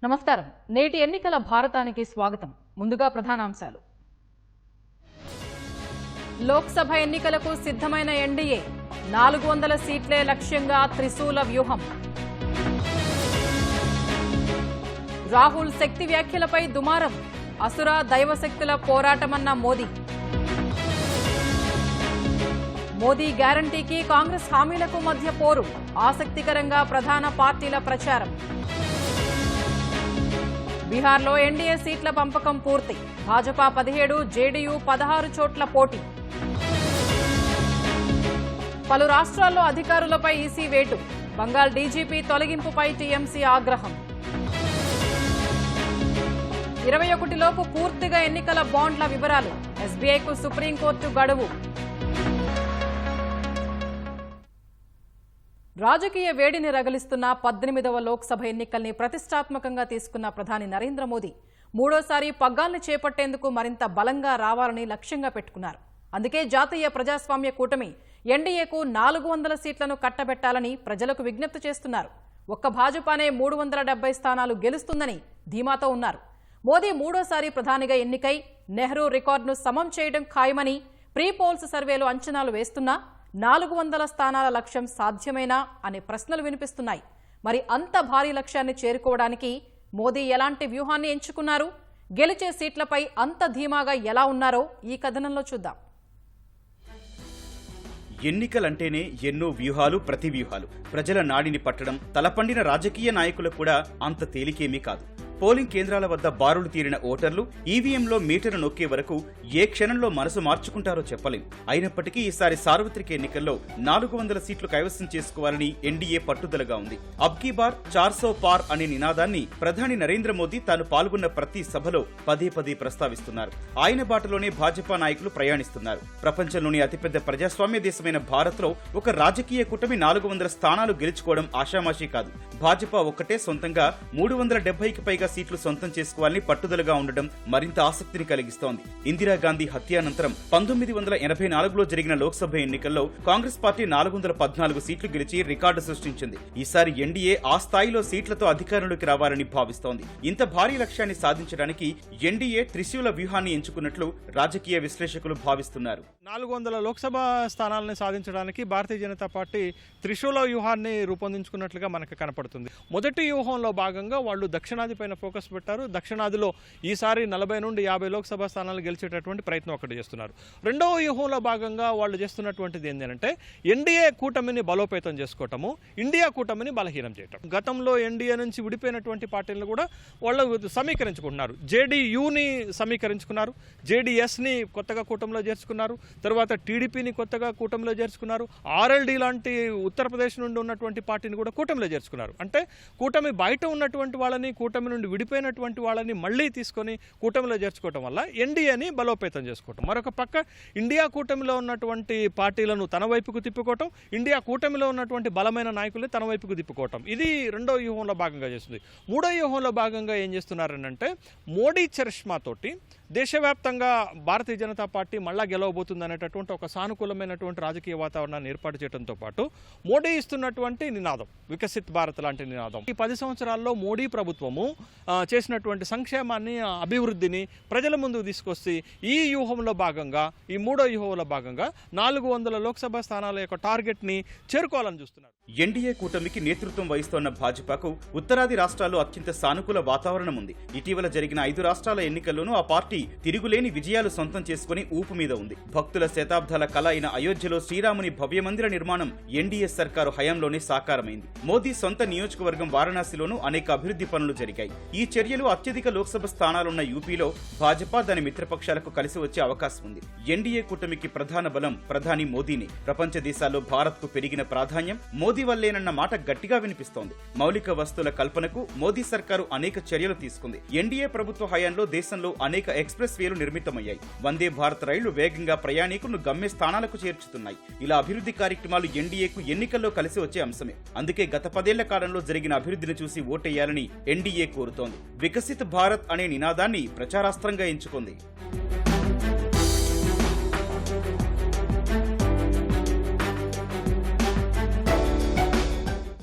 నమస్కారం. నేటి ఎన్నికల భారతానికి స్వాగతం. ముందుగా ప్రధానాంశాలు. లోక్సభ ఎన్నికలకు సిద్ధమైన ఎన్డీఏ 400 సీట్లే లక్ష్యంగా త్రిశూల వ్యూహం. రాహుల్ శక్తి వ్యాఖ్యలపై దుమారం. అసుర దైవశక్తుల పోరాటమన్న మోదీ. మోదీ గ్యారంటీకి కాంగ్రెస్ హామీలకు మధ్య పోరు. ఆసక్తికరంగా ప్రధాన పార్టీల ప్రచారం. బీహార్లో ఎన్డీఏ సీట్ల పంపకం పూర్తి. భాజపా 17, జేడీయూ 16 చోట్ల పోటీ. పలు రాష్ట్రాల్లో అధికారులపై ఈసీ వేటు. బంగాల్ డీజీపీ తొలగింపుపై టీఎంసీ ఆగ్రహం. 21 లోపు పూర్తిగా ఎన్నికల బాండ్ల వివరాలు. ఎస్బీఐకు సుప్రీంకోర్టు గడువు. రాజకీయ వేడిని రగిలిస్తున్న 18వ లోక్సభ ఎన్నికల్ని ప్రతిష్టాత్మకంగా తీసుకున్న ప్రధాని నరేంద్ర మోదీ మూడోసారి పగ్గాల్ని చేపట్టేందుకు మరింత బలంగా రావాలని లక్ష్యంగా పెట్టుకున్నారు. అందుకే జాతీయ ప్రజాస్వామ్య కూటమి ఎన్డీఏకు 400 సీట్లను కట్టబెట్టాలని ప్రజలకు విజ్ఞప్తి చేస్తున్నారు. ఒక్క భాజపానే 370 స్థానాలు గెలుస్తుందని ధీమాతో ఉన్నారు. మోదీ మూడోసారి ప్రధానిగా ఎన్నికై నెహ్రూ రికార్డును సమం చేయడం ఖాయమని ప్రీ పోల్స్ సర్వేలు అంచనాలు వేస్తున్నా 400 స్థానాల లక్ష్యం సాధ్యమేనా అనే ప్రశ్నలు వినిపిస్తున్నాయి. మరి అంత భారీ లక్ష్యాన్ని చేరుకోవడానికి మోదీ ఎలాంటి వ్యూహాన్ని ఎంచుకున్నారు? గెలిచే సీట్లపై అంత ధీమాగా ఎలా ఉన్నారో ఈ కథనంలో చూద్దాం. ఎన్నికలంటేనే ఎన్నో వ్యూహాలు, ప్రతి వ్యూహాలు. ప్రజల నాడిని పట్టడం తలపండిన రాజకీయ నాయకులకు కూడా అంత తేలికేమీ కాదు. పోలింగ్ కేంద్రాల వద్ద బారులు తీరిన ఓటర్లు ఈవీఎంలో మీటరు నొక్కే వరకు ఏ క్షణంలో మనసు మార్చుకుంటారో చెప్పలేం. అయినప్పటికీ ఈసారి సార్వత్రిక ఎన్నికల్లో 400 సీట్లు కైవసం చేసుకోవాలని ఎన్డీఏ పట్టుదలగా ఉంది. అబ్కీ బార్ 400 పార్ అనే నినాదాన్ని ప్రధాని నరేంద్ర మోదీ తాను పాల్గొన్న ప్రతి సభలో పదే పదే ప్రస్తావిస్తున్నారు. ఆయన బాటలోనే భాజపా నాయకులు ప్రయాణిస్తున్నారు. ప్రపంచంలోని అతిపెద్ద ప్రజాస్వామ్య దేశమైన భారత్లో ఒక రాజకీయ కూటమి 400 స్థానాలు గెలుచుకోవడం ఆషామాషీ కాదు. భాజపా ఒక్కటే సొంతంగా 370కి పైగా సీట్లు సొంతం చేసుకోవాలని పట్టుదలగా ఉండడం మరింత ఆసక్తిని కలిగిస్తోంది. ఇందిరాగాంధీ హత్యానంతరం 1984లో జరిగిన లోక్సభ ఎన్నికల్లో కాంగ్రెస్ పార్టీ 414 సీట్లు గెలిచి రికార్డు సృష్టించింది. ఈసారి ఎన్డీఏ ఆ స్థాయిలో సీట్లతో అధికారంలోకి రావాలని భావిస్తోంది. ఇంత భారీ లక్ష్యాన్ని సాధించడానికి ఎన్డీఏ త్రిశూల వ్యూహాన్ని ఎంచుకున్నట్లు రాజకీయ విశ్లేషకులు భావిస్తున్నారు. 400 లోక్సభ స్థానాలను సాధించడానికి భారతీయ జనతా పార్టీ త్రిశూల వ్యూహాన్ని రూపొందించుకున్నట్లుగా మనకు కనపడుతుంది. మొదటి వ్యూహంలో భాగంగా వాళ్ళు దక్షిణాది పైన ఫోకస్ పెట్టారు. దక్షిణాదిలో ఈసారి 40 నుండి 50 లోక్సభ స్థానాలు గెలిచేటటువంటి ప్రయత్నం ఒకటి చేస్తున్నారు. రెండవ వ్యూహంలో భాగంగా వాళ్ళు చేస్తున్నటువంటిది ఏంటంటే ఎన్డీఏ కూటమిని బలోపేతం చేసుకోవటము, ఇండియా కూటమిని బలహీనం చేయటం. గతంలో ఎన్డీఏ నుంచి విడిపోయినటువంటి పార్టీలను కూడా వాళ్ళు సమీకరించుకుంటున్నారు. జేడీయూని సమీకరించుకున్నారు, జేడీఎస్ని కొత్తగా కూటమిలో చేర్చుకున్నారు, తర్వాత టీడీపీని కొత్తగా కూటమిలో చేర్చుకున్నారు, ఆర్ఎల్డీ లాంటి ఉత్తరప్రదేశ్ నుండి ఉన్నటువంటి పార్టీని కూడా కూటమిలో చేర్చుకున్నారు. అంటే కూటమి బయట ఉన్నటువంటి వాళ్ళని, కూటమి నుండి విడిపోయినటువంటి వాళ్ళని మళ్లీ తీసుకొని కూటమిలో చేర్చుకోవటం వల్ల ఎన్డీఏని బలోపేతం చేసుకోవటం. మరొక పక్క ఇండియా కూటమిలో ఉన్నటువంటి పార్టీలను తన వైపుకు తిప్పుకోవటం, ఇండియా కూటమిలో ఉన్నటువంటి బలమైన నాయకుల్ని తన వైపుకు తిప్పుకోవటం. ఇది రెండో వ్యూహంలో భాగంగా చేస్తుంది. మూడో వ్యూహంలో భాగంగా ఏం చేస్తున్నారనంటే మోడీ చరిష్మాతోటి దేశవ్యాప్తంగా భారతీయ జనతా పార్టీ మళ్ళా గెలవబోతుంది అనేటటువంటి ఒక సానుకూలమైనటువంటి రాజకీయ వాతావరణాన్ని ఏర్పాటు చేయడంతో పాటు మోడీ ఇస్తున్నటువంటి నినాదం వికసిత్ భారత్ లాంటి నినాదం. ఈ 10 సంవత్సరాల్లో మోడీ ప్రభుత్వము చేసినటువంటి సంక్షేమాన్ని, అభివృద్ధిని ప్రజల ముందుకు తీసుకొచ్చి ఈ వ్యూహంలో భాగంగా, ఈ మూడో వ్యూహంలో భాగంగా 400 లోక్సభ స్థానాల యొక్క టార్గెట్ని చేరుకోవాలని చూస్తున్నారు. ఎన్డీఏ కూటమికి నేతృత్వం వహిస్తోన్న భాజపాకు ఉత్తరాది రాష్ట్రాల్లో అత్యంత సానుకూల వాతావరణం ఉంది. ఇటీవల జరిగిన 5 రాష్ట్రాల ఎన్నికల్లోనూ ఆ పార్టీ తిరుగులేని విజయాలు సొంతం చేసుకుని ఊపు మీద ఉంది. భక్తుల శతాబ్దాల కళ అయిన అయోధ్యలో శ్రీరాముని భవ్య మందిర నిర్మాణం ఎన్డీఏ సర్కారు హయాంలోనే సాకారమైంది. మోదీ సొంత నియోజకవర్గం వారణాసిలోనూ అనేక అభివృద్ధి పనులు జరిగాయి. ఈ చర్యలు అత్యధిక లోక్సభ స్థానాలున్న యూపీలో భాజపా దాని మిత్రపక్షాలకు కలిసి వచ్చే అవకాశం ఉంది. ఎన్డీఏ కూటమికి ప్రధాన బలం ప్రధాని మోదీని. ప్రపంచ దేశాల్లో భారత్ కు పెరిగిన ప్రాధాన్యం మోదీ వల్లేనన్న మాట గట్టిగా వినిపిస్తోంది. మౌలిక వస్తువుల కల్పనకు మోదీ సర్కారు అనేక చర్యలు తీసుకుంది. ఎన్డీఏ ప్రభుత్వ హయాంలో దేశంలో అనేక ఎక్స్ప్రెస్ వేలు నిర్మితమయ్యాయి. వందే భారత్ రైళ్లు వేగంగా ప్రయాణికులను గమ్య స్థానాలకు చేర్చుతున్నాయి. ఇలా అభివృద్ధి కార్యక్రమాలు ఎన్డీఏకు ఎన్నికల్లో కలిసి వచ్చే అంశమే. అందుకే గత 10 ఏళ్ల కాలంలో జరిగిన అభివృద్ధిని చూసి ఓటేయాలని ఎన్డీఏ కోరుతోంది. వికసిత్ భారత్ అనే నినాదాన్ని ప్రచారాస్త్రంగా ఎంచుకుంది.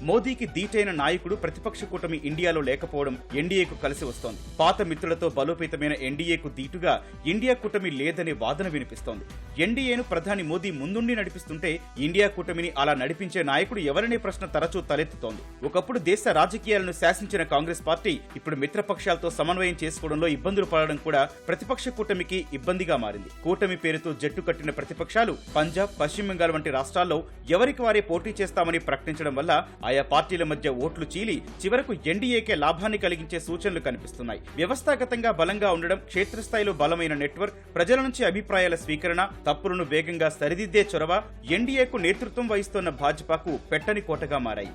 మోదీకి దీటైన నాయకుడు ప్రతిపక్ష కూటమి ఇండియాలో లేకపోవడం ఎన్డీఏకు కలిసి వస్తోంది. పాత మిత్రులతో బలోపేతమైన ఎన్డీఏకు దీటుగా ఇండియా కూటమి లేదనే వాదన వినిపిస్తోంది. ఎన్డీఏను ప్రధాని మోదీ ముందుండి నడిపిస్తుంటే ఇండియా కూటమిని అలా నడిపించే నాయకుడు ఎవరనే ప్రశ్న తరచూ తలెత్తుతోంది. ఒకప్పుడు దేశ రాజకీయాలను శాసించిన కాంగ్రెస్ పార్టీ ఇప్పుడు మిత్రపక్షాలతో సమన్వయం చేసుకోవడంలో ఇబ్బందులు పడడం కూడా ప్రతిపక్ష కూటమికి ఇబ్బందిగా మారింది. కూటమి పేరుతో జట్టు కట్టిన ప్రతిపక్షాలు పంజాబ్, పశ్చిమ బెంగాల్ వంటి రాష్ట్రాల్లో ఎవరికి వారే పోటీ చేస్తామని ప్రకటించడం వల్ల ఆయా పార్టీల మధ్య ఓట్లు చీలి చివరకు ఎన్డీఏకే లాభాన్ని కలిగించే సూచనలు కనిపిస్తున్నాయి. వ్యవస్థాగతంగా బలంగా ఉండడం, క్షేత్రస్థాయిలో బలమైన నెట్వర్క్, ప్రజల నుంచి అభిప్రాయాల స్వీకరణ, తప్పులను వేగంగా సరిదిద్దే చొరవ ఎన్డీఏకు నేతృత్వం వహిస్తున్న భాజపాకు పెట్టని కోటగా మారాయి.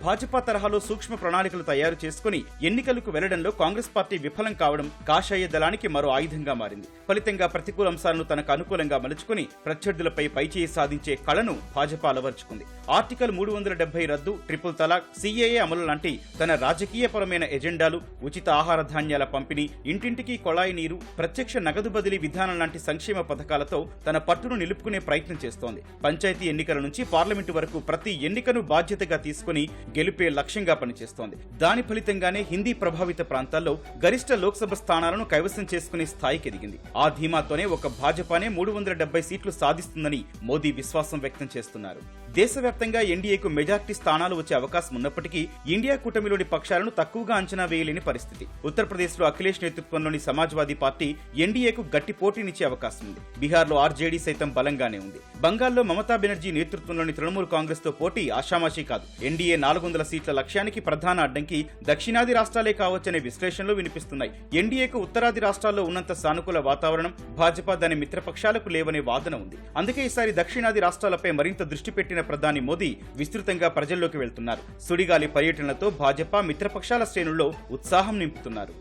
భాజపా తరహాలో సూక్ష్మ ప్రణాళికలు తయారు చేసుకుని ఎన్నికలకు వెళ్లడంలో కాంగ్రెస్ పార్టీ విఫలం కావడం కాషాయ దళానికి మరో ఆయుధంగా మారింది. ఫలితంగా ప్రతికూల అంశాలను తనకు అనుకూలంగా మలుచుకుని ప్రత్యర్థులపై పైచేయి సాధించే కళను భాజపా అలవర్చుకుంది. ఆర్టికల్ 370 రద్దు, ట్రిపుల్ తలాక్, సీఏఏ అమలు లాంటి తన రాజకీయపరమైన ఎజెండాలు, ఉచిత ఆహార ధాన్యాల పంపిణీ, ఇంటింటికి కొళాయి నీరు, ప్రత్యక్ష నగదు బదిలీ విధానం లాంటి సంక్షేమ పథకాలతో తన పట్టును నిలుపుకునే ప్రయత్నం చేస్తోంది. పంచాయతీ ఎన్నికల నుంచి పార్లమెంటు వరకు ప్రతి ఎన్నికను బాధ్యతగా తీసుకుని గెలిపే లక్ష్యంగా పనిచేస్తోంది. దాని ఫలితంగానే హిందీ ప్రభావిత ప్రాంతాల్లో గరిష్ట లోక్సభ స్థానాలను కైవసం చేసుకునే స్థాయికి ఎదిగింది. ఆ ధీమాతోనే ఒక భాజపానే 370 సీట్లు సాధిస్తుందని మోదీ విశ్వాసం వ్యక్తం చేస్తున్నారు. దేశవ్యాప్తంగా ఎన్డీఏకు మెజార్టీ స్థానాలు వచ్చే అవకాశం ఉన్నప్పటికీ ఇండియా కూటమిలోని పక్షాలను తక్కువగా అంచనా వేయలేని పరిస్థితి. ఉత్తరప్రదేశ్లో అఖిలేష్ నేతృత్వంలోని సమాజ్వాదీ పార్టీ ఎన్డీఏకు గట్టి పోటీనిచ్చే అవకాశం ఉంది. బీహార్లో ఆర్జేడీ సైతం బలంగానే ఉంది. బంగాల్లో మమతా బెనర్జీ నేతృత్వంలోని తృణమూల్ కాంగ్రెస్ తో పోటీ ఆషామాషీ కాదు. ఎన్డీఏ 400 సీట్ల లక్ష్యానికి ప్రధాన అడ్డంకి దక్షిణాది రాష్ట్రాలే కావచ్చనే విశ్లేషణలు వినిపిస్తున్నాయి. ఎన్డీఏకు ఉత్తరాది రాష్ట్రాల్లో ఉన్నంత సానుకూల వాతావరణం భాజపా దాని మిత్రపక్షాలకు లేవనే వాదన ఉంది. అందుకే ఈసారి దక్షిణాది రాష్ట్రాలపై మరింత దృష్టి పెట్టిన ప్రధాని మోదీ విస్తృతంగా ప్రజల్లోకి వెళ్తున్నారు. సుడిగాలి పర్యటనలతో భాజపా మిత్రపక్షాల శ్రేణుల్లో ఉత్సాహం నింపుతున్నారు.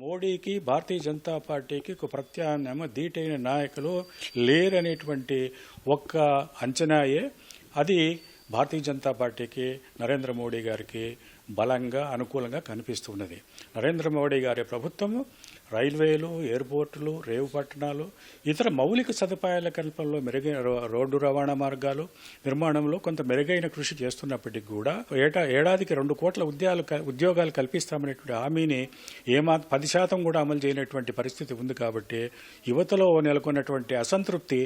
మోడీకి, భారతీయ జనతా పార్టీకి ఒక ప్రత్యామ్నాయం దీటైన నాయకులు లేరనేటువంటి ఒక్క అంచనాయే అది భారతీయ జనతా పార్టీకి, నరేంద్ర మోడీ గారికి బలంగా అనుకూలంగా కనిపిస్తున్నది. నరేంద్ర మోడీ గారి ప్రభుత్వము రైల్వేలు, ఎయిర్పోర్టులు, రేవు పట్టణాలు, ఇతర మౌలిక సదుపాయాల కల్పనలో మెరుగైన రోడ్డు రవాణా మార్గాలు నిర్మాణంలో కొంత మెరుగైన కృషి చేస్తున్నప్పటికీ కూడా ఏడాదికి 2 కోట్ల ఉద్యోగాలు కల్పిస్తామనేటువంటి హామీని 10% కూడా అమలు చేయనటువంటి పరిస్థితి ఉంది. కాబట్టి యువతలో నెలకొన్నటువంటి అసంతృప్తి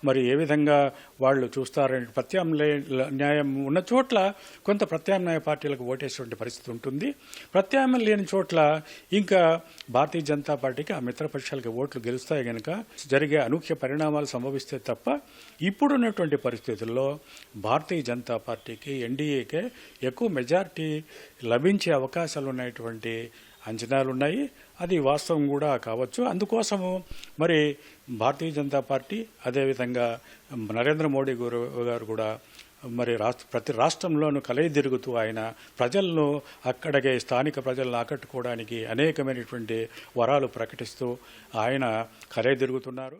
మరి ఏ విధంగా వాళ్ళు చూస్తారనే ప్రత్యామ్నాయం ఉన్న చోట్ల కొంత ప్రత్యామ్నాయ పార్టీలకు ఓటేసేటువంటి పరిస్థితి ఉంటుంది. ప్రత్యామ్నాయం లేని చోట్ల ఇంకా భారతీయ జనతా పార్టీకి, ఆ మిత్రపక్షాలకి ఓట్లు గెలుస్తాయి గనక జరిగే అనూహ్య పరిణామాలు సంభవిస్తే తప్ప ఇప్పుడున్నటువంటి పరిస్థితుల్లో భారతీయ జనతా పార్టీకి, ఎన్డీఏకే ఎక్కువ మెజారిటీ లభించే అవకాశాలు ఉన్నటువంటి అంచనాలున్నాయి. అది వాస్తవం కూడా కావచ్చు. అందుకోసము మరి భారతీయ జనతా పార్టీ అదేవిధంగా నరేంద్ర మోడీ గారు కూడా మరి ప్రతి రాష్ట్రంలోనూ కలయిదిరుగుతూ ఆయన ప్రజలను అక్కడికే స్థానిక ప్రజలను ఆకట్టుకోవడానికి అనేకమైనటువంటి వరాలు ప్రకటిస్తూ ఆయన కలయిదిరుగుతున్నారు.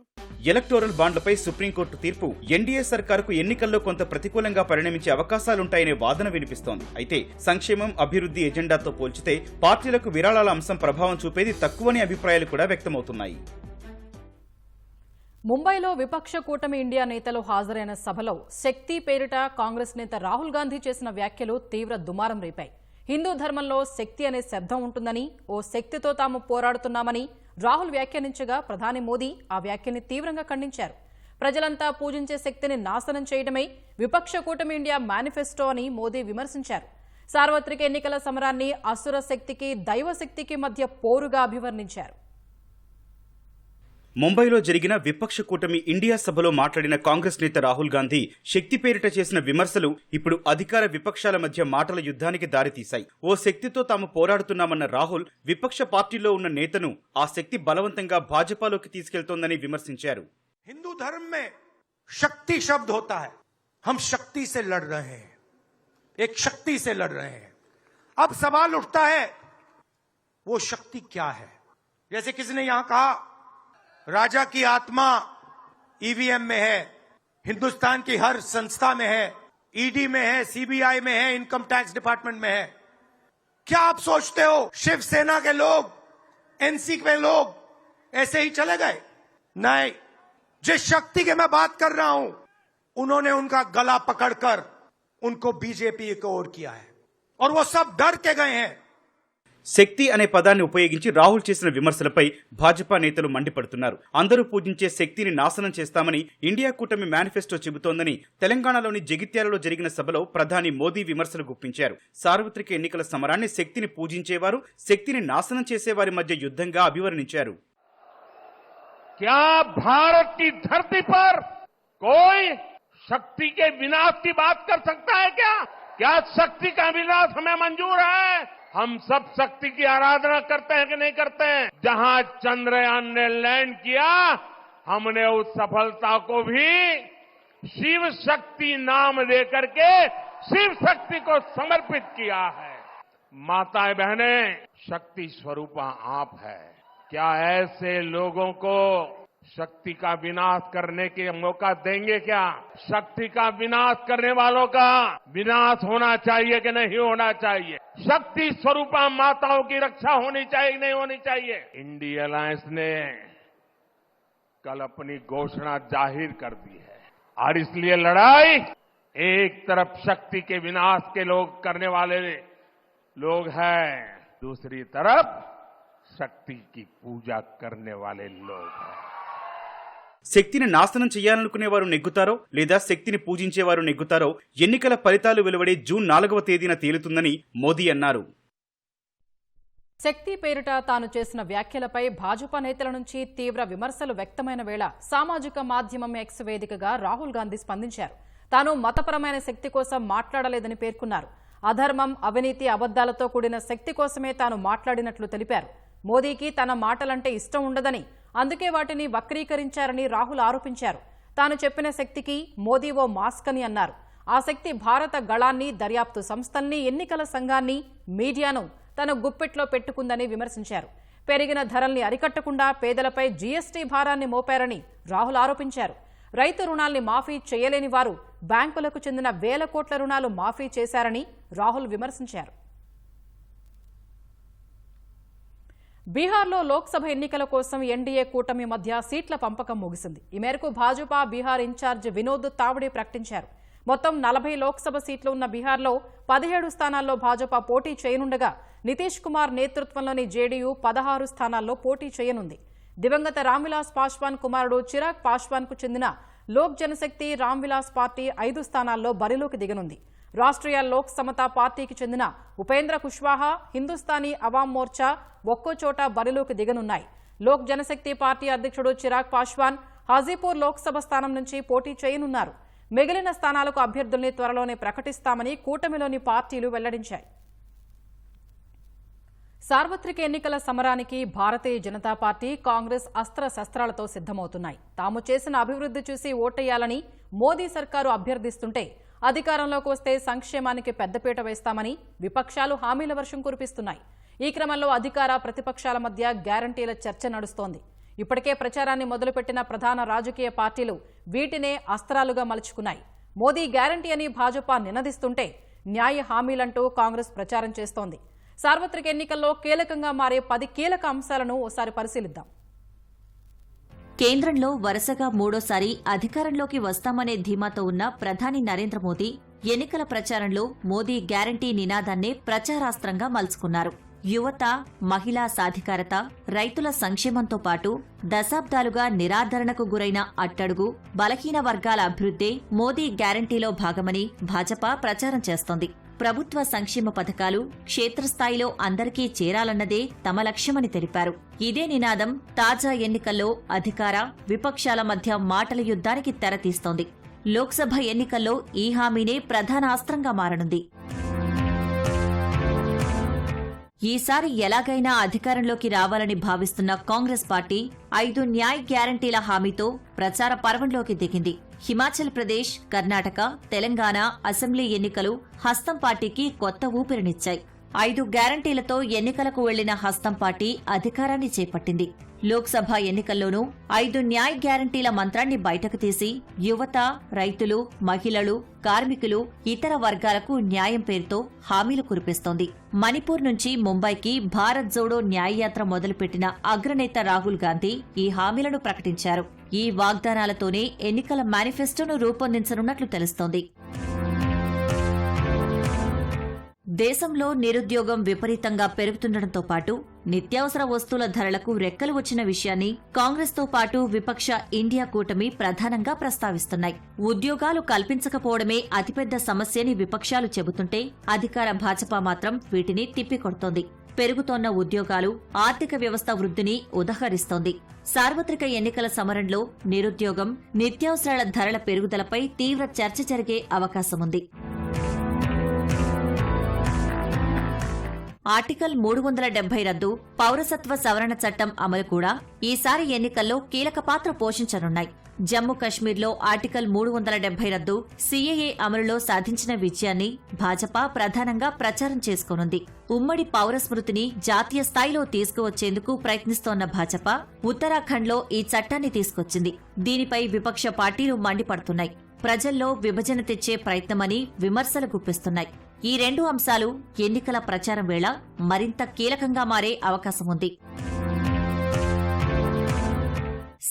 ఎలక్టోరల్ బాండ్లపై సుప్రీంకోర్టు తీర్పు ఎన్డీఏ సర్కారుకు ఎన్నికల్లో కొంత ప్రతికూలంగా పరిణమించే అవకాశాలుంటాయనే వాదన వినిపిస్తోంది. అయితే సంక్షేమం, అభివృద్ధి ఎజెండాతో పోల్చితే పార్టీలకు విరాళాల అంశం ప్రభావం చూపేది తక్కువనే అభిప్రాయాలు కూడా వ్యక్తమవుతున్నాయి. ముంబైలో విపక్ష కూటమి ఇండియా నేతలు హాజరైన సభలో శక్తి పేరిట కాంగ్రెస్ నేత రాహుల్ గాంధీ చేసిన వ్యాఖ్యలు తీవ్ర దుమారం రేపాయి. హిందూ ధర్మంలో శక్తి అనే శబ్దం ఉంటుందని, ఓ శక్తితో తాము పోరాడుతున్నామని రాహుల్ వ్యాఖ్యానించగా ప్రధాని మోదీ ఆ వ్యాఖ్యని తీవ్రంగా ఖండించారు. ప్రజలంతా పూజించే శక్తిని నాశనం చేయడమే విపక్ష కూటమి ఇండియా మేనిఫెస్టో అని మోదీ విమర్శించారు. సార్వత్రిక ఎన్నికల సమరాన్ని అసుర శక్తికి, దైవశక్తికి మధ్య పోరుగా అభివర్ణించారు. ముంబైలో జరిగిన విపక్ష కూటమి ఇండియా సభలో మాట్లాడిన కాంగ్రెస్ నేత రాహుల్ గాంధీ శక్తి పేరిట చేసిన విమర్శలు ఇప్పుడు అధికార విపక్షాల మధ్య మాటల యుద్ధానికి దారితీశాయి. ఓ శక్తితో తాము పోరాడుతున్నామన్న రాహుల్ విపక్ష పార్టీలో ఉన్న నేతను ఆ శక్తి బలవంతంగా భాజపాలోకి తీసుకెళ్తోందని విమర్శించారు. हिंदू धर्म में शक्ति शब्द होता है. हम शक्ति से लड़ रहे हैं, एक शक्ति से लड़ रहे हैं. अब सवाल उठता है वो शक्ति क्या है. जैसे किसी ने यहां कहा राजा की आत्मा ईवीएम में है, हिंदुस्तान की हर संस्था में है, ईडी में है, सीबीआई में है, इनकम टैक्स डिपार्टमेंट में है. क्या आप सोचते हो शिवसेना के लोग, एनसी के लोग ऐसे ही चले गए? नहीं, जिस शक्ति की मैं बात कर रहा हूं, उन्होंने उनका गला पकड़कर उनको बीजेपी की ओर किया है और वो सब डर के गए हैं। శక్తి అనే పదాన్ని ఉపయోగించి రాహుల్ చేసిన విమర్శలపై భాజపా నేతలు మండిపడుతున్నారు. అందరూ పూజించే శక్తిని నాశనం చేస్తామని ఇండియా కూటమి మేనిఫెస్టో చెబుతోందని తెలంగాణలోని జగిత్యాలలో జరిగిన సభలో ప్రధాని మోదీ విమర్శలు గుప్పించారు. సార్వత్రిక ఎన్నికల సమరాన్ని శక్తిని పూజించేవారు, శక్తిని నాశనం చేసేవారి మధ్య యుద్ధంగా అభివర్ణించారు. क्या भारत की धरती पर कोई शक्ति के विनाश की बात कर सकता है? क्या शक्ति का विनाश हमें मंजूर है? हम सब शक्ति की आराधना करते हैं कि नहीं करते हैं? जहां चंद्रयान ने लैंड किया, हमने उस सफलता को भी शिव शक्ति नाम देकर के शिव शक्ति को समर्पित किया है। माताएं बहनें, शक्ति स्वरूपा आप है। क्या ऐसे लोगों को शक्ति का विनाश करने के मौका देंगे? क्या शक्ति का विनाश करने वालों का विनाश होना चाहिए कि नहीं होना चाहिए? शक्ति स्वरूपा माताओं की रक्षा होनी चाहिए कि नहीं होनी चाहिए? इंडिया अलायंस ने कल अपनी घोषणा जाहिर कर दी है और इसलिए लड़ाई एक तरफ शक्ति के विनाश के लोग करने वाले लोग हैं, दूसरी तरफ शक्ति की पूजा करने वाले लोग हैं। శక్తిని నాశనం చేయాలనుకునేవారు నెగ్గుతారో లేదా శక్తిని పూజించేవారు నెగ్గుతారో ఎన్నికల ఫలితాలు వెలువడే జూన్ 4వ తేదీన తేలుతుందని మోదీ అన్నారు. శక్తి పేరిట తాను చేసిన వ్యాఖ్యలపై భాజపా నేతల నుంచి తీవ్ర విమర్శలు వ్యక్తమైన వేళ సామాజిక మాధ్యమం ఎక్స్ వేదికగా రాహుల్ గాంధీ స్పందించారు. తాను మతపరమైన శక్తి కోసం మాట్లాడలేదని పేర్కొన్నారు. అధర్మం, అవినీతి, అబద్దాలతో కూడిన శక్తి కోసమే తాను మాట్లాడినట్లు తెలిపారు. మోదీకి తన మాటలంటే ఇష్టం ఉండదని, అందుకే వాటిని వక్రీకరించారని రాహుల్ ఆరోపించారు. తాను చెప్పిన శక్తికి మోదీ ఓ మాస్క్ అని అన్నారు. ఆ శక్తి భారత గళాన్ని, దర్యాప్తు సంస్థల్ని, ఎన్నికల సంఘాన్ని, మీడియాను తన గుప్పెట్లో పెట్టుకుందని విమర్శించారు. పెరిగిన ధరల్ని అరికట్టకుండా పేదలపై జీఎస్టీ భారాన్ని మోపారని రాహుల్ ఆరోపించారు. రైతు రుణాల్ని మాఫీ చేయలేని వారు బ్యాంకులకు చెందిన వేల కోట్ల రుణాలు మాఫీ చేశారని రాహుల్ విమర్శించారు. బీహార్లో లోక్సభ ఎన్నికల కోసం ఎన్డీఏ కూటమి మధ్య సీట్ల పంపకం ముగిసింది. ఈ మేరకు భాజపా బీహార్ ఇన్ఛార్జ్ వినోద్ తావడే ప్రకటించారు. మొత్తం 40 లోక్సభ సీట్లు ఉన్న బీహార్లో 17 స్థానాల్లో భాజపా పోటీ చేయనుండగా నితీష్ కుమార్ నేతృత్వంలోని జేడీయూ 16 స్థానాల్లో పోటీ చేయనుంది. దివంగత రామ్విలాస్ పాశ్వాన్ కుమారుడు చిరాగ్ పాశ్వాన్ కు చెందిన లోక్ జనశక్తి రామ్విలాస్ పార్టీ 5 స్థానాల్లో బరిలోకి దిగనుంది. రాష్ట్రీయ లోక్ సమతా పార్టీకి చెందిన ఉపేంద్ర కుష్వాహా, హిందుస్థానీ అవాం మోర్చా ఒక్కోచోట బరిలోకి దిగనున్నాయి. లోక్ జనశక్తి పార్టీ అధ్యక్షుడు చిరాగ్ పాశ్వాన్ హాజీపూర్ లోక్సభ స్థానం నుంచి పోటీ చేయనున్నారు. మిగిలిన స్థానాలకు అభ్యర్థుల్ని త్వరలోనే ప్రకటిస్తామని కూటమిలోని పార్టీలు వెల్లడించాయి. సార్వత్రిక ఎన్నికల సమరానికి భారతీయ జనతా పార్టీ, కాంగ్రెస్ అస్త్రశస్త్రాలతో సిద్ధమవుతున్నాయి. తాము చేసిన అభివృద్ధి చూసి ఓటేయాలని మోదీ సర్కారు అభ్యర్థిస్తుంటే అధికారంలోకి వస్తే సంక్షేమానికి పెద్దపీట వేస్తామని విపక్షాలు హామీల వర్షం కురిపిస్తున్నాయి. ఈ క్రమంలో అధికార, ప్రతిపక్షాల మధ్య గ్యారంటీల చర్చ నడుస్తోంది. ఇప్పటికే ప్రచారాన్ని మొదలుపెట్టిన ప్రధాన రాజకీయ పార్టీలు వీటినే అస్త్రాలుగా మలుచుకున్నాయి. మోదీ గ్యారంటీ అని భాజపా నినదిస్తుంటే న్యాయ హామీలంటూ కాంగ్రెస్ ప్రచారం చేస్తోంది. సార్వత్రిక ఎన్నికల్లో కీలకంగా మారే 10 కీలక అంశాలను ఓసారి పరిశీలిద్దాం. కేంద్రంలో వరుసగా 3వ అధికారంలోకి వస్తామనే ధీమాతో ఉన్న ప్రధాని నరేంద్ర మోదీ ఎన్నికల ప్రచారంలో మోదీ గ్యారంటీ నినాదాన్నే ప్రచారాస్త్రంగా మలుచుకున్నారు. యువత, మహిళా సాధికారత, రైతుల సంక్షేమంతో పాటు దశాబ్దాలుగా నిరాదరణకు గురైన అట్టడుగు, బలహీన వర్గాల అభివృద్ధే మోదీ గ్యారంటీలో భాగమని భాజపా ప్రచారం చేస్తోంది. ప్రభుత్వ సంక్షేమ పథకాలు క్షేత్రస్థాయిలో అందరికీ చేరాలన్నదే తమ లక్ష్యమని తెలిపారు. ఇదే నినాదం తాజా ఎన్నికల్లో అధికార, విపక్షాల మధ్య మాటల యుద్ధానికి తెరతీస్తోంది. లోక్సభ ఎన్నికల్లో ఈ హామీనే ప్రధాన అస్త్రంగా మారనుంది. ఈసారి ఎలాగైనా అధికారంలోకి రావాలని భావిస్తున్న కాంగ్రెస్ పార్టీ 5 న్యాయ్ గ్యారంటీల హామీతో ప్రచార పర్వంలోకి దిగింది. హిమాచల్ ప్రదేశ్, కర్ణాటక, తెలంగాణ అసెంబ్లీ ఎన్నికలు హస్తం పార్టీకి కొత్త ఊపిరినిచ్చాయి. 5 గ్యారంటీలతో ఎన్నికలకు వెళ్లిన హస్తం పార్టీ అధికారాన్ని చేపట్టింది. లోక్సభ ఎన్నికల్లోనూ 5 న్యాయ్ గ్యారంటీల మంత్రాన్ని బయటకు తీసి యువత, రైతులు, మహిళలు, కార్మికులు, ఇతర వర్గాలకు న్యాయం పేరుతో హామీలు కురిపిస్తోంది. మణిపూర్ నుంచి ముంబైకి భారత్ జోడో న్యాయయాత్ర మొదలుపెట్టిన అగ్రనేత రాహుల్ గాంధీ ఈ హామీలను ప్రకటించారు. ఈ వాగ్దానాలతోనే ఎన్నికల మేనిఫెస్టోను రూపొందించనున్నట్లు తెలుస్తోంది. దేశంలో నిరుద్యోగం విపరీతంగా పెరుగుతుండటంతో పాటు నిత్యావసర వస్తువుల ధరలకు రెక్కలు వచ్చిన విషయాన్ని కాంగ్రెస్తో పాటు విపక్ష ఇండియా కూటమి ప్రధానంగా ప్రస్తావిస్తున్నాయి. ఉద్యోగాలు కల్పించకపోవడమే అతిపెద్ద సమస్యని విపక్షాలు చెబుతుంటే అధికార భాజపా మాత్రం వీటిని తిప్పికొడుతోంది. పెరుగుతోన్న ఉద్యోగాలు ఆర్థిక వ్యవస్థ వృద్ధిని ఉదహరిస్తోంది. సార్వత్రిక ఎన్నికల సమరంలో నిరుద్యోగం, నిత్యావసరాల ధరల పెరుగుదలపై తీవ్ర చర్చ జరిగే అవకాశముంది. ఆర్టికల్ 370 రద్దు, పౌరసత్వ సవరణ చట్టం అమలు కూడా ఈసారి ఎన్నికల్లో కీలక పాత్ర పోషించనున్నాయి. జమ్మూ కశ్మీర్లో ఆర్టికల్ 370 రద్దు, సీఏఏ అమలులో సాధించిన విజయాన్ని భాజపా ప్రధానంగా ప్రచారం చేసుకోనుంది. ఉమ్మడి పౌర స్మృతిని జాతీయ స్థాయిలో తీసుకువచ్చేందుకు ప్రయత్నిస్తోన్న భాజపా ఉత్తరాఖండ్లో ఈ చట్టాన్ని తీసుకొచ్చింది. దీనిపై విపక్ష పార్టీలు మండిపడుతున్నాయి. ప్రజల్లో విభజన తెచ్చే ప్రయత్నమని విమర్శలు గుప్పిస్తున్నాయి. ఈ రెండు అంశాలు ఎన్నికల ప్రచారం వేళ మరింత కీలకంగా మారే అవకాశముంది.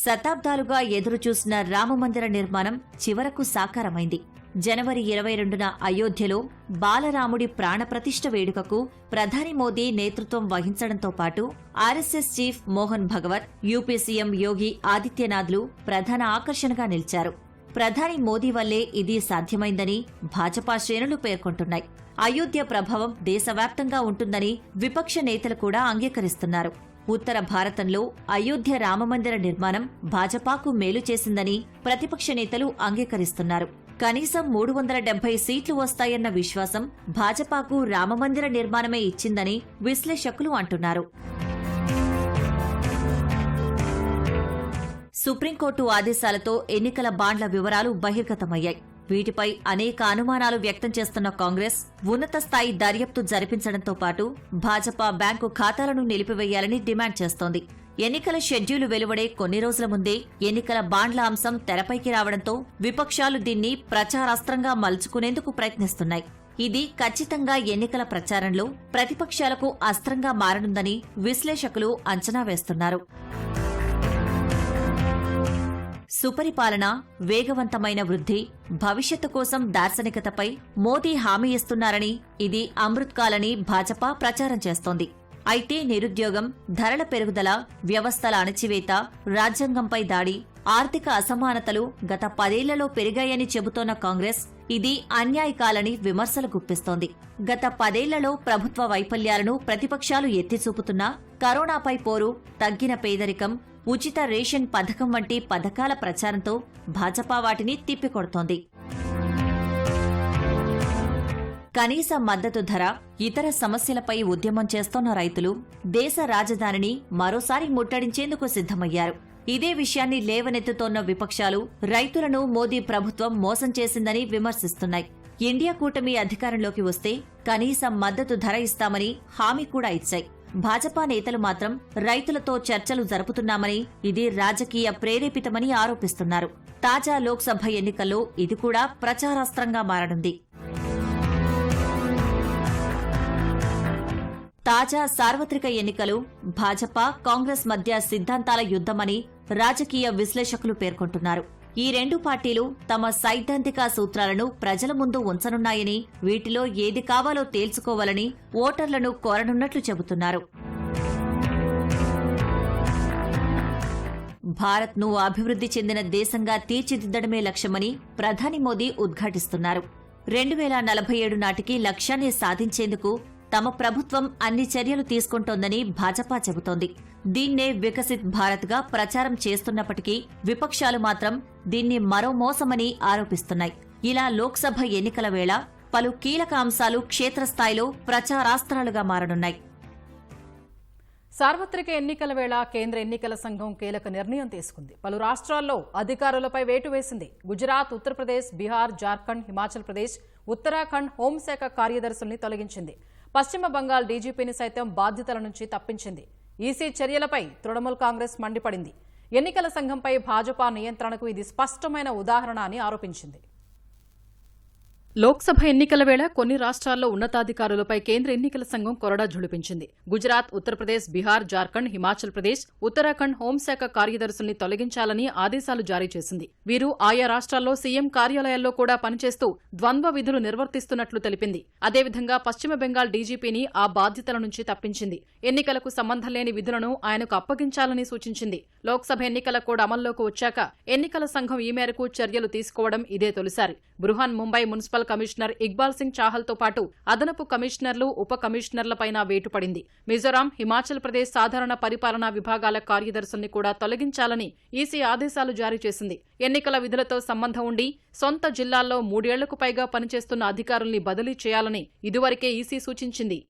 శతాబ్దాలుగా ఎదురుచూసిన రామమందిర నిర్మాణం చివరకు సాకారమైంది. జనవరి 22న అయోధ్యలో బాలరాముడి ప్రాణప్రతిష్ఠ వేడుకకు ప్రధాని మోదీ నేతృత్వం వహించడంతో పాటు RSS chief Mohan Bhagwat, UP CM యోగి ఆదిత్యనాథ్లు ప్రధాన ఆకర్షణగా నిలిచారు. ప్రధాని మోదీ వల్లే ఇది సాధ్యమైందని భాజపా శ్రేణులు పేర్కొంటున్నాయి. అయోధ్య ప్రభావం దేశవ్యాప్తంగా ఉంటుందని విపక్ష నేతలు కూడా అంగీకరిస్తున్నారు. ఉత్తర భారతంలో అయోధ్య రామమందిర నిర్మాణం భాజపాకు మేలు చేసిందని ప్రతిపక్ష నేతలు అంగీకరిస్తున్నారు. కనీసం 370 సీట్లు వస్తాయన్న విశ్వాసం భాజపాకు రామమందిర నిర్మాణమే ఇచ్చిందని విశ్లేషకులు అంటున్నారు. సుప్రీంకోర్టు ఆదేశాలతో ఎన్నికల బాండ్ల వివరాలు బహిర్గతమయ్యాయి. వీటిపై అనేక అనుమానాలు వ్యక్తం చేస్తున్న కాంగ్రెస్ ఉన్నత స్థాయి దర్యాప్తు జరిపించడంతో పాటు భాజపా బ్యాంకు ఖాతాలను నిలిపివేయాలని డిమాండ్ చేస్తోంది. ఎన్నికల షెడ్యూలు వెలువడే కొన్ని రోజుల ముందే ఎన్నికల బాండ్ల అంశం తెరపైకి రావడంతో విపక్షాలు దీన్ని ప్రచారాస్త్రంగా మలుచుకునేందుకు ప్రయత్నిస్తున్నాయి. ఇది ఖచ్చితంగా ఎన్నికల ప్రచారంలో ప్రతిపక్షాలకు అస్త్రంగా మారనుందని విశ్లేషకులు అంచనా వేస్తున్నారు. సుపరిపాలన, వేగవంతమైన వృద్ధి, భవిష్యత్తు కోసం దార్శనికతపై మోదీ హామీ ఇస్తున్నారని, ఇది అమృత్ కాలని భాజపా ప్రచారం చేస్తోంది. అయితే నిరుద్యోగం, ధరల పెరుగుదల, వ్యవస్థల అణచివేత, రాజ్యాంగంపై దాడి, ఆర్థిక అసమానతలు గత 10 ఏళ్లలో పెరిగాయని చెబుతోన్న కాంగ్రెస్ ఇది అన్యాయకాలని విమర్శలు గుప్పిస్తోంది. గత 10 ఏళ్లలో ప్రభుత్వ వైఫల్యాలను ప్రతిపక్షాలు ఎత్తిచూపుతున్నా కరోనాపై పోరు, తగ్గిన పేదరికం, ఉచిత రేషన్ పథకం వంటి పథకాల ప్రచారంతో భాజపా వాటిని తిప్పికొడుతోంది. కనీస మద్దతు ధర, ఇతర సమస్యలపై ఉద్యమం చేస్తోన్న రైతులు దేశ రాజధానిని మరోసారి ముట్టడించేందుకు సిద్ధమయ్యారు. ఇదే విషయాన్ని లేవనెత్తుతోన్న విపక్షాలు రైతులను మోదీ ప్రభుత్వం మోసం చేసిందని విమర్శిస్తున్నాయి. ఇండియా కూటమి అధికారంలోకి వస్తే కనీస మద్దతు ధర ఇస్తామని హామీ కూడా ఇచ్చాయి. భాజపా నేతలు మాత్రం రైతులతో చర్చలు జరుపుతున్నామని, ఇది రాజకీయ ప్రేరేపితమని ఆరోపిస్తున్నారు. తాజా లోక్సభ ఎన్నికల్లో ఇది కూడా ప్రచారాస్త్రంగా మారనుంది. తాజా సార్వత్రిక ఎన్నికలు భాజపా, కాంగ్రెస్ మధ్య సిద్ధాంతాల యుద్ధమని రాజకీయ విశ్లేషకులు పేర్కొంటున్నారు. ఈ రెండు పార్టీలు తమ సైద్ధాంతిక సూత్రాలను ప్రజల ముందు ఉంచనున్నాయని, వీటిలో ఏది కావాలో తేల్చుకోవాలని ఓటర్లను కోరనున్నట్లు చెబుతున్నారు. భారత్ను అభివృద్ధి చెందిన దేశంగా తీర్చిదిద్దడమే లక్ష్యమని ప్రధాని మోదీ ఉద్ఘాటిస్తున్నారు. 2047 నాటికి లక్ష్యాన్ని సాధించేందుకు తమ ప్రభుత్వం అన్ని చర్యలు తీసుకుంటోందని భాజపా చెబుతోంది. దీన్నే వికసిత్ భారత్గా ప్రచారం చేస్తున్నప్పటికీ విపక్షాలు మాత్రం దీన్ని మరో మోసమని ఆరోపిస్తున్నాయి. ఇలా లోక్సభ ఎన్నికల వేళ పలు కీలక అంశాలు క్షేత్రస్థాయిలో ప్రచారాస్త్రాలుగా మారనున్నాయి. సార్వత్రిక ఎన్నికల వేళ కేంద్ర ఎన్నికల సంఘం కీలక నిర్ణయం తీసుకుంది. పలు రాష్ట్రాల్లో అధికారులపై వేటు వేసింది. గుజరాత్, ఉత్తరప్రదేశ్, బీహార్, జార్ఖండ్, హిమాచల్ ప్రదేశ్, ఉత్తరాఖండ్ హోంశాఖ కార్యదర్శుల్ని తొలగించింది. పశ్చిమ బంగాల్ డీజీపీని సైతం బాధ్యతల నుంచి తప్పించింది. ఈసీ చర్యలపై తృణమూల్ కాంగ్రెస్ మండిపడింది. ఎన్నికల సంఘంపై భాజపా నియంత్రణకు ఇది స్పష్టమైన ఉదాహరణ అని ఆరోపించింది. లోక్సభ ఎన్నికల వేళ కొన్ని రాష్ట్రాల్లో ఉన్నతాధికారులపై కేంద్ర ఎన్నికల సంఘం కొరడా ఝుళిపించింది. గుజరాత్, ఉత్తరప్రదేశ్, బీహార్, జార్ఖండ్, హిమాచల్ ప్రదేశ్, ఉత్తరాఖండ్ హోంశాఖ కార్యదర్శుల్ని తొలగించాలని ఆదేశాలు జారీ చేసింది. వీరు ఆయా రాష్ట్రాల్లో సీఎం కార్యాలయాల్లో కూడా పనిచేస్తూ ద్వంద్వ విధులు నిర్వర్తిస్తున్నట్లు తెలిపింది. అదేవిధంగా పశ్చిమ బెంగాల్ డీజీపీని ఆ బాధ్యతల నుంచి తప్పించింది. ఎన్నికలకు సంబంధం లేని విధులను ఆయనకు అప్పగించాలని సూచించింది. లోక్సభ ఎన్నికల కోడ్ అమల్లోకి వచ్చాక ఎన్నికల సంఘం ఈ మేరకు చర్యలు తీసుకోవడం ఇదే తొలిసారి. బృహన్ ముంబై మున్సిపల్ కమిషనర్ ఇక్బాల్ సింగ్ చాహల్తో పాటు అదనపు కమిషనర్లు, ఉప కమిషనర్లపైన వేటు పడింది. మిజోరాం, హిమాచల్ ప్రదేశ్ సాధారణ పరిపాలనా విభాగాల కార్యదర్శుల్ని కూడా తొలగించాలని ఈసీ ఆదేశాలు జారీ చేసింది. ఎన్నికల విధులతో సంబంధం ఉండి సొంత జిల్లాల్లో 3 ఏళ్లకు పైగా పనిచేస్తున్న అధికారుల్ని బదిలీ చేయాలని ఇదివరకే ఈసీ సూచించింది.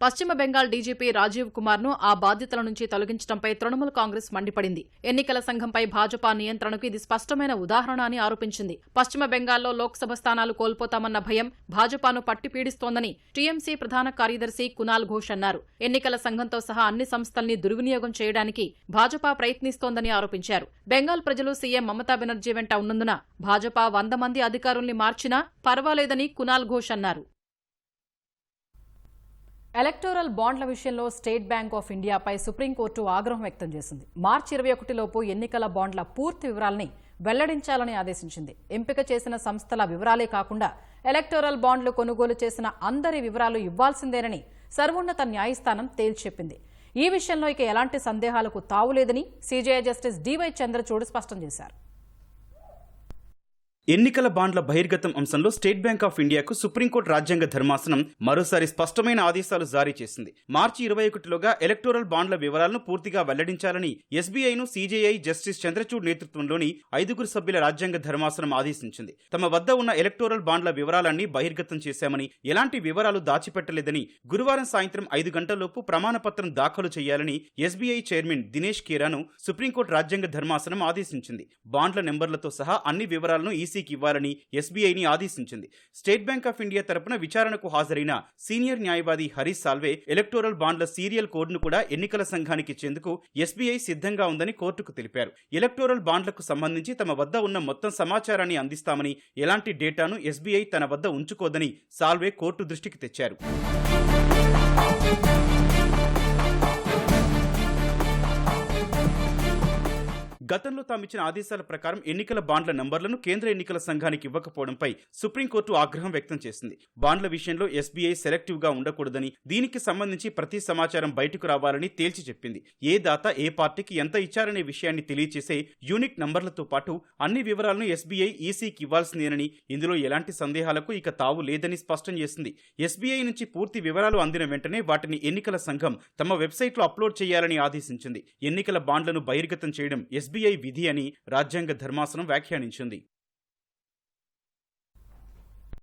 పశ్చిమ బెంగాల్ డీజీపీ రాజీవ్ కుమార్ ను ఆ బాధ్యతల నుంచి తొలగించడంపై తృణమూల్ కాంగ్రెస్ మండిపడింది. ఎన్నికల సంఘంపై భాజపా నియంత్రణకు ఇది స్పష్టమైన ఉదాహరణ అని ఆరోపించింది. పశ్చిమ బెంగాల్లో లోక్సభ స్థానాలు కోల్పోతామన్న భయం భాజపాను పట్టిపీడిస్తోందని టీఎంసీ ప్రధాన కార్యదర్శి కునాల్ ఘోష్ అన్నారు. ఎన్నికల సంఘంతో సహా అన్ని సంస్థల్ని దుర్వినియోగం చేయడానికి భాజపా ప్రయత్నిస్తోందని ఆరోపించారు. బెంగాల్ ప్రజలు సీఎం మమతా బెనర్జీ వెంట ఉన్నందున భాజపా 100 మంది అధికారుల్ని మార్చినా పర్వాలేదని కునాల్ ఘోష్ అన్నారు. ఎలక్టోరల్ బాండ్ల విషయంలో స్టేట్ బ్యాంక్ ఆఫ్ ఇండియాపై సుప్రీంకోర్టు ఆగ్రహం వ్యక్తం చేసింది. మార్చి 21లోపు ఎన్నికల బాండ్ల పూర్తి వివరాల్ని వెల్లడించాలని ఆదేశించింది. ఎంపిక చేసిన సంస్థల వివరాలే కాకుండా ఎలక్టోరల్ బాండ్లు కొనుగోలు చేసిన అందరి వివరాలు ఇవ్వాల్సిందేనని సర్వోన్నత న్యాయస్థానం తేల్చెప్పింది. ఈ విషయంలో ఇక ఎలాంటి సందేహాలకు తావులేదని సీజేఐ జస్టిస్ డివై చంద్రచూడ్ స్పష్టం చేశారు. ఎన్నికల బాండ్ల బహిర్గతం అంశంలో స్టేట్ బ్యాంక్ ఆఫ్ ఇండియాకు సుప్రీంకోర్టు రాజ్యాంగ ధర్మాసనం మరోసారి స్పష్టమైన ఆదేశాలు జారీ చేసింది. మార్చి 21లోగా ఎలక్టోరల్ బాండ్ల వివరాలను పూర్తిగా వెల్లడించాలని ఎస్బీఐను సీజేఐ జస్టిస్ చంద్రచూడ్ నేతృత్వంలోని 5 సభ్యుల రాజ్యాంగ ధర్మాసనం ఆదేశించింది. తమ వద్ద ఉన్న ఎలక్టోరల్ బాండ్ల వివరాలన్నీ బహిర్గతం చేశామని, ఎలాంటి వివరాలు దాచిపెట్టలేదని గురువారం సాయంత్రం 5 గంటలలోపు ప్రమాణపత్రం దాఖలు చేయాలని ఎస్బీఐ చైర్మన్ దినేష్ ఖేరాను సుప్రీంకోర్టు రాజ్యాంగ ధర్మాసనం ఆదేశించింది. బాండ్ల నెంబర్లతో సహా అన్ని వివరాలను ఈసీకి ఇవ్వాలని ఎస్బీఐని ఆదేశించింది. స్టేట్ బ్యాంక్ ఆఫ్ ఇండియా తరపున విచారణకు హాజరైన సీనియర్ న్యాయవాది హరీష్ సాల్వే ఎలక్టోరల్ బాండ్ల సీరియల్ కోడ్ను కూడా ఎన్నికల సంఘానికి ఇచ్చేందుకు ఎస్బీఐ సిద్ధంగా ఉందని కోర్టుకు తెలిపారు. ఎలక్టోరల్ బాండ్లకు సంబంధించి తమ వద్ద ఉన్న మొత్తం సమాచారాన్ని అందిస్తామని, ఎలాంటి డేటాను ఎస్బీఐ తన వద్ద ఉంచుకోదని సాల్వే కోర్టు దృష్టికి తెచ్చారు. గతంలో తామిచ్చిన ఆదేశాల ప్రకారం ఎన్నికల బాండ్ల నంబర్లను కేంద్ర ఎన్నికల సంఘానికి ఇవ్వకపోవడంపై సుప్రీంకోర్టు ఆగ్రహం వ్యక్తం చేసింది. బాండ్ల విషయంలో ఎస్బీఐ సెలెక్టివ్ గా ఉండకూడదని, దీనికి సంబంధించి ప్రతి సమాచారం బయటకు రావాలని తేల్చి చెప్పింది. ఏ దాత ఏ పార్టీకి ఎంత ఇచ్చారనే విషయాన్ని తెలియచేసే యూనిక్ నంబర్లతో పాటు అన్ని వివరాలను ఎస్బీఐ ఈసీకి ఇవ్వాల్సిందేనని, ఇందులో ఎలాంటి సందేహాలకు ఇక తావు లేదని స్పష్టం చేసింది. ఎస్బీఐ నుంచి పూర్తి వివరాలు అందిన వెంటనే వాటిని ఎన్నికల సంఘం తమ వెబ్సైట్లో అప్లోడ్ చేయాలని ఆదేశించింది. ఎన్నికల బాండ్లను బహిర్గతం చేయడం ఎస్బీఐ విధి అని రాజ్యాంగ ధర్మాసనం వ్యాఖ్యానించింది.